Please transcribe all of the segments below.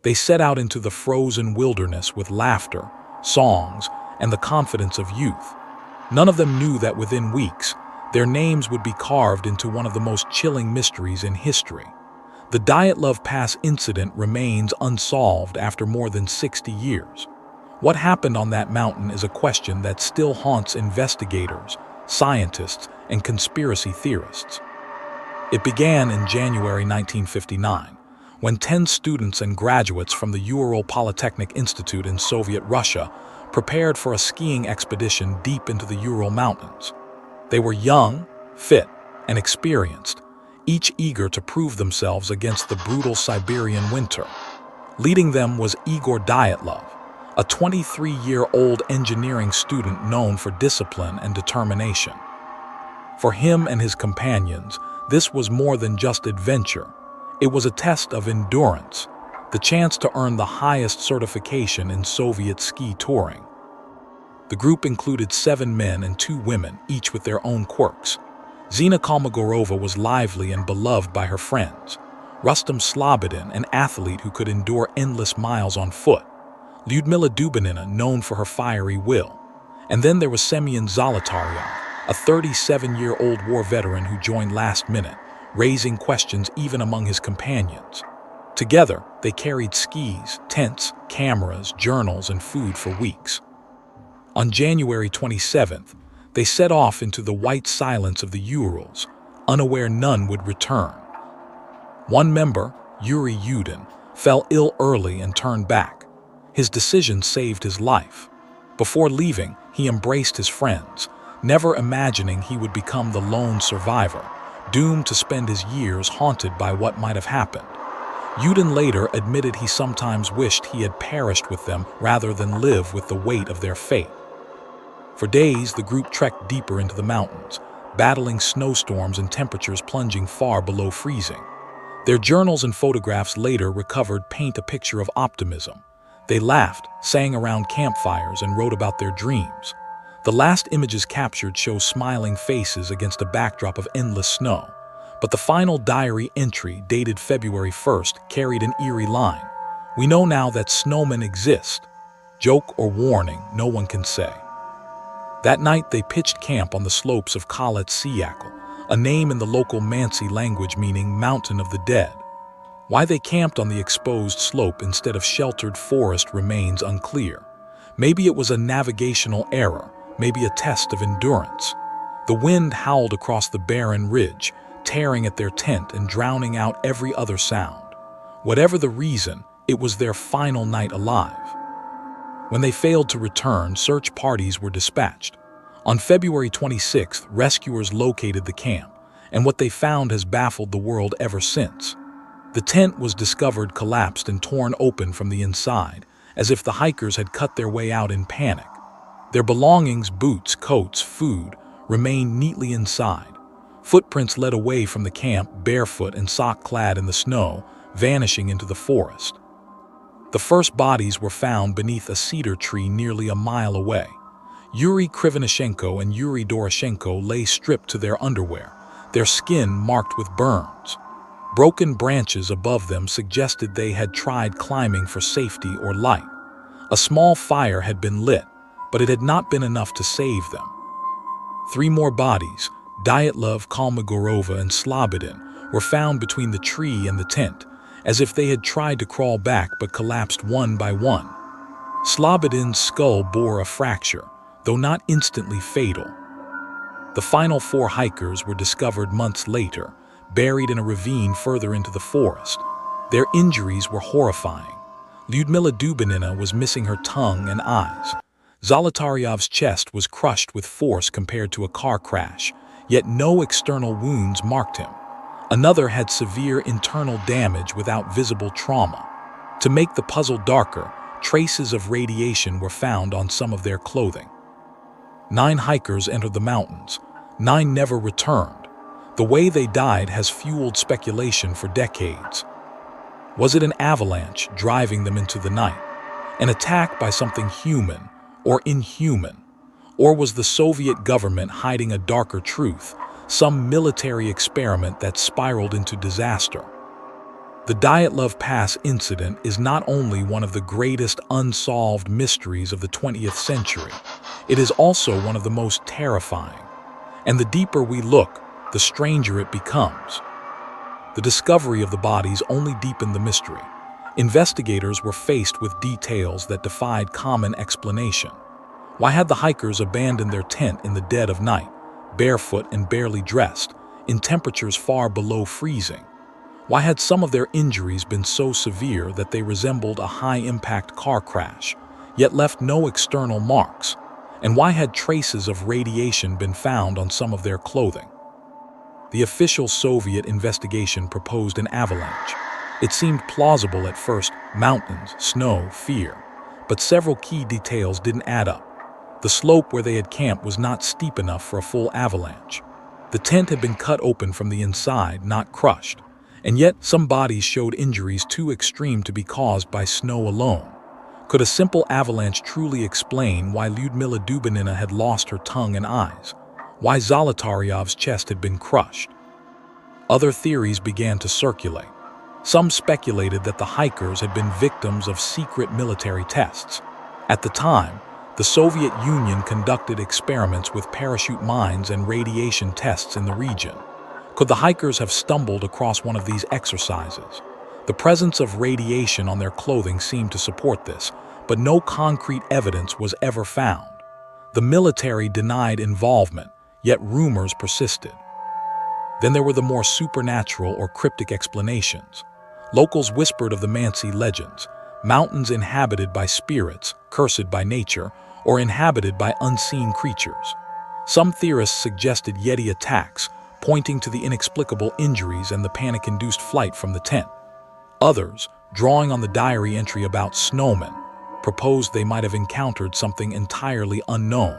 They set out into the frozen wilderness with laughter, songs, and the confidence of youth. None of them knew that within weeks, their names would be carved into one of the most chilling mysteries in history. The Dyatlov Pass Incident remains unsolved after more than 60 years. What happened on that mountain is a question that still haunts investigators, scientists, and conspiracy theorists. It began in January 1959, when 10 students and graduates from the Ural Polytechnic Institute in Soviet Russia prepared for a skiing expedition deep into the Ural Mountains. They were young, fit, and experienced, each eager to prove themselves against the brutal Siberian winter. Leading them was Igor Dyatlov, a 23-year-old engineering student known for discipline and determination. For him and his companions, this was more than just adventure. It was a test of endurance, the chance to earn the highest certification in Soviet ski touring. The group included 7 men and 2 women, each with their own quirks. Zina Kolmogorova was lively and beloved by her friends. Rustam Slobodin, an athlete who could endure endless miles on foot. Lyudmila Dubinina, known for her fiery will. And then there was Semyon Zolotaryov, a 37-year-old war veteran who joined last minute, raising questions even among his companions. Together, they carried skis, tents, cameras, journals, and food for weeks. On January 27th, they set off into the white silence of the Urals, unaware none would return. One member, Yuri Yudin, fell ill early and turned back. His decision saved his life. Before leaving, he embraced his friends, never imagining he would become the lone survivor, doomed to spend his years haunted by what might have happened. Yudin later admitted he sometimes wished he had perished with them rather than live with the weight of their fate. For days, the group trekked deeper into the mountains, battling snowstorms and temperatures plunging far below freezing. Their journals and photographs later recovered paint a picture of optimism. They laughed, sang around campfires, and wrote about their dreams. The last images captured show smiling faces against a backdrop of endless snow. But the final diary entry, dated February 1st, carried an eerie line. "We know now that snowmen exist. Joke or warning, no one can say." That night, they pitched camp on the slopes of Khalat Siyakl, a name in the local Mansi language meaning mountain of the dead. Why they camped on the exposed slope instead of sheltered forest remains unclear. Maybe it was a navigational error, maybe a test of endurance. The wind howled across the barren ridge, tearing at their tent and drowning out every other sound. Whatever the reason, it was their final night alive. When they failed to return, search parties were dispatched. On February 26th, rescuers located the camp, and what they found has baffled the world ever since. The tent was discovered collapsed and torn open from the inside, as if the hikers had cut their way out in panic. Their belongings, boots, coats, food, remained neatly inside. Footprints led away from the camp, barefoot and sock-clad in the snow, vanishing into the forest. The first bodies were found beneath a cedar tree nearly a mile away. Yuri Krivonishenko and Yuri Doroshenko lay stripped to their underwear, their skin marked with burns. Broken branches above them suggested they had tried climbing for safety or light. A small fire had been lit, but it had not been enough to save them. 3 more bodies, Dyatlov, Kolmogorova, and Slobodin, were found between the tree and the tent, as if they had tried to crawl back but collapsed one by one. Slobodin's skull bore a fracture, though not instantly fatal. The final 4 hikers were discovered months later, buried in a ravine further into the forest. Their injuries were horrifying. Lyudmila Dubinina was missing her tongue and eyes. Zolotaryov's chest was crushed with force compared to a car crash, yet no external wounds marked him. Another had severe internal damage without visible trauma. To make the puzzle darker, traces of radiation were found on some of their clothing. 9 hikers entered the mountains. 9 never returned. The way they died has fueled speculation for decades. Was it an avalanche driving them into the night? An attack by something human or inhuman? Or was the Soviet government hiding a darker truth, some military experiment that spiraled into disaster? The Dyatlov Pass Incident is not only one of the greatest unsolved mysteries of the 20th century, it is also one of the most terrifying. And the deeper we look, the stranger it becomes. The discovery of the bodies only deepened the mystery. Investigators were faced with details that defied common explanation. Why had the hikers abandoned their tent in the dead of night, barefoot and barely dressed, in temperatures far below freezing? Why had some of their injuries been so severe that they resembled a high-impact car crash, yet left no external marks? And why had traces of radiation been found on some of their clothing? The official Soviet investigation proposed an avalanche. It seemed plausible at first: mountains, snow, fear. But several key details didn't add up. The slope where they had camped was not steep enough for a full avalanche. The tent had been cut open from the inside, not crushed. And yet, some bodies showed injuries too extreme to be caused by snow alone. Could a simple avalanche truly explain why Lyudmila Dubinina had lost her tongue and eyes? Why Zolotaryov's chest had been crushed? Other theories began to circulate. Some speculated that the hikers had been victims of secret military tests. At the time, the Soviet Union conducted experiments with parachute mines and radiation tests in the region. Could the hikers have stumbled across one of these exercises? The presence of radiation on their clothing seemed to support this, but no concrete evidence was ever found. The military denied involvement, yet rumors persisted. Then there were the more supernatural or cryptic explanations. Locals whispered of the Mansi legends, mountains inhabited by spirits, cursed by nature, or inhabited by unseen creatures. Some theorists suggested Yeti attacks, pointing to the inexplicable injuries and the panic-induced flight from the tent. Others, drawing on the diary entry about snowmen, proposed they might have encountered something entirely unknown,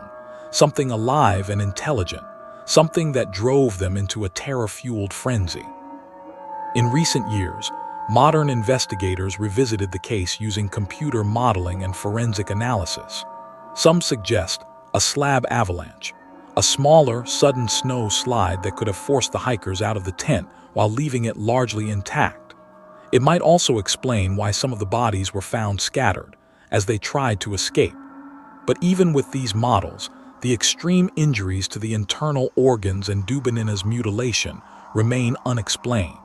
something alive and intelligent, something that drove them into a terror-fueled frenzy. In recent years, modern investigators revisited the case using computer modeling and forensic analysis. Some suggest a slab avalanche, a smaller, sudden snow slide that could have forced the hikers out of the tent while leaving it largely intact. It might also explain why some of the bodies were found scattered, as they tried to escape. But even with these models, the extreme injuries to the internal organs and Dubinina's mutilation remain unexplained.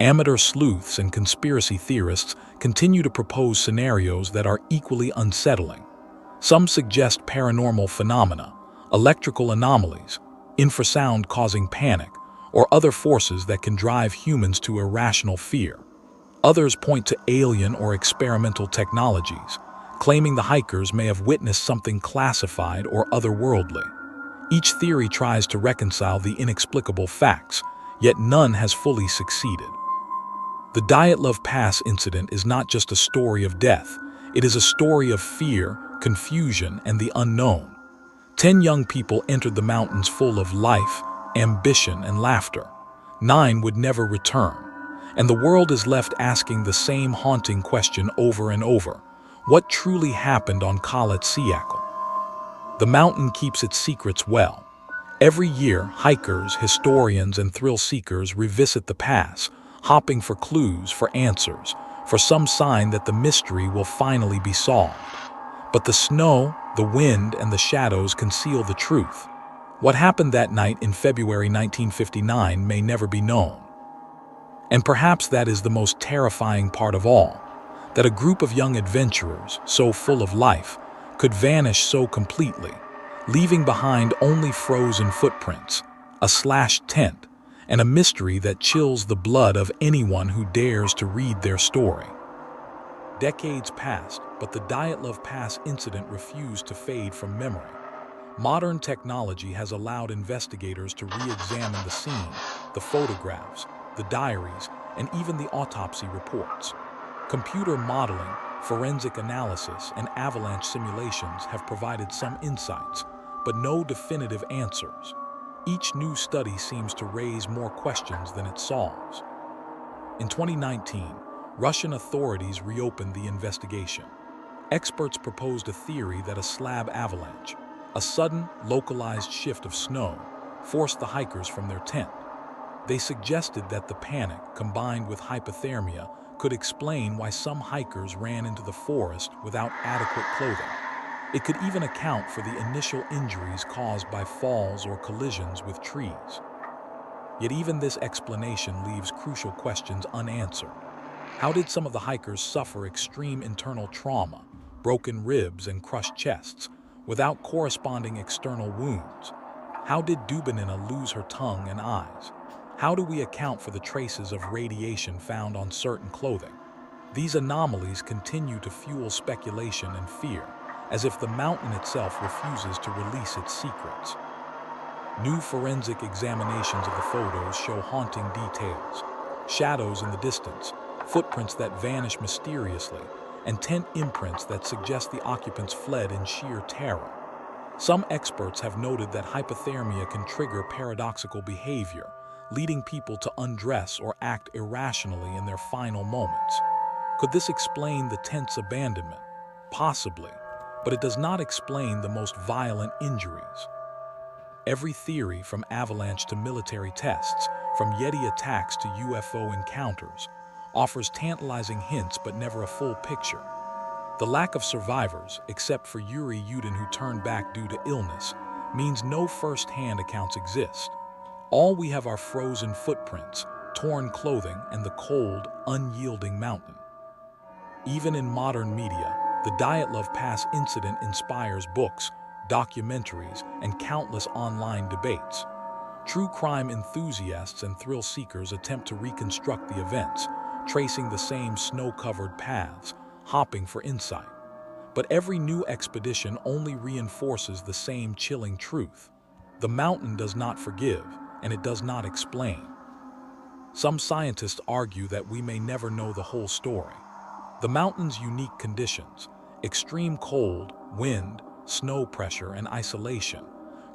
Amateur sleuths and conspiracy theorists continue to propose scenarios that are equally unsettling. Some suggest paranormal phenomena, electrical anomalies, infrasound causing panic, or other forces that can drive humans to irrational fear. Others point to alien or experimental technologies, claiming the hikers may have witnessed something classified or otherworldly. Each theory tries to reconcile the inexplicable facts, yet none has fully succeeded. The Dyatlov Pass Incident is not just a story of death, it is a story of fear, confusion, and the unknown. 10 young people entered the mountains full of life, ambition, and laughter. 9 would never return, and the world is left asking the same haunting question over and over: what truly happened on Khalat Syakhl? The mountain keeps its secrets well. Every year, hikers, historians, and thrill-seekers revisit the pass, hopping for clues, for answers, for some sign that the mystery will finally be solved. But the snow, the wind, and the shadows conceal the truth. What happened that night in February 1959 may never be known. And perhaps that is the most terrifying part of all, that a group of young adventurers, so full of life, could vanish so completely, leaving behind only frozen footprints, a slashed tent, and a mystery that chills the blood of anyone who dares to read their story. Decades passed, but the Dyatlov Pass Incident refused to fade from memory. Modern technology has allowed investigators to re-examine the scene, the photographs, the diaries, and even the autopsy reports. Computer modeling, forensic analysis, and avalanche simulations have provided some insights, but no definitive answers. Each new study seems to raise more questions than it solves. In 2019, Russian authorities reopened the investigation. Experts proposed a theory that a slab avalanche, a sudden, localized shift of snow, forced the hikers from their tent. They suggested that the panic, combined with hypothermia, could explain why some hikers ran into the forest without adequate clothing. It could even account for the initial injuries caused by falls or collisions with trees. Yet even this explanation leaves crucial questions unanswered. How did some of the hikers suffer extreme internal trauma, broken ribs and crushed chests, without corresponding external wounds? How did Dubinina lose her tongue and eyes? How do we account for the traces of radiation found on certain clothing? These anomalies continue to fuel speculation and fear, as if the mountain itself refuses to release its secrets. New forensic examinations of the photos show haunting details: shadows in the distance, footprints that vanish mysteriously, and tent imprints that suggest the occupants fled in sheer terror. Some experts have noted that hypothermia can trigger paradoxical behavior, leading people to undress or act irrationally in their final moments. Could this explain the tense abandonment? Possibly, but it does not explain the most violent injuries. Every theory, from avalanche to military tests, from Yeti attacks to UFO encounters, offers tantalizing hints but never a full picture. The lack of survivors, except for Yuri Yudin who turned back due to illness, means no first-hand accounts exist. All we have are frozen footprints, torn clothing, and the cold, unyielding mountain. Even in modern media, the Dyatlov Pass Incident inspires books, documentaries, and countless online debates. True crime enthusiasts and thrill seekers attempt to reconstruct the events, tracing the same snow-covered paths, hopping for insight. But every new expedition only reinforces the same chilling truth. The mountain does not forgive, and it does not explain. Some scientists argue that we may never know the whole story. The mountain's unique conditions, extreme cold, wind, snow pressure, and isolation,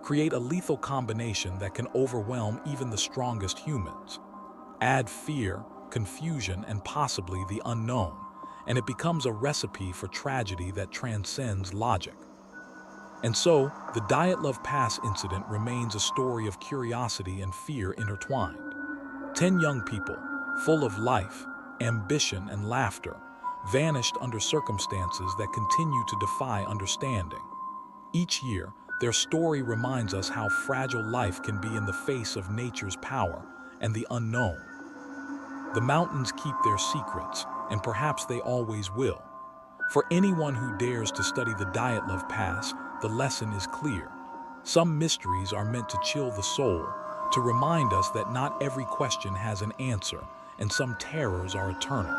create a lethal combination that can overwhelm even the strongest humans. Add fear, confusion, and possibly the unknown, and it becomes a recipe for tragedy that transcends logic. And so, the Dyatlov Pass incident remains a story of curiosity and fear intertwined. 10 young people, full of life, ambition, and laughter, vanished under circumstances that continue to defy understanding. Each year, their story reminds us how fragile life can be in the face of nature's power and the unknown. The mountains keep their secrets, and perhaps they always will. For anyone who dares to study the Dyatlov Pass, the lesson is clear. Some mysteries are meant to chill the soul, to remind us that not every question has an answer, and some terrors are eternal.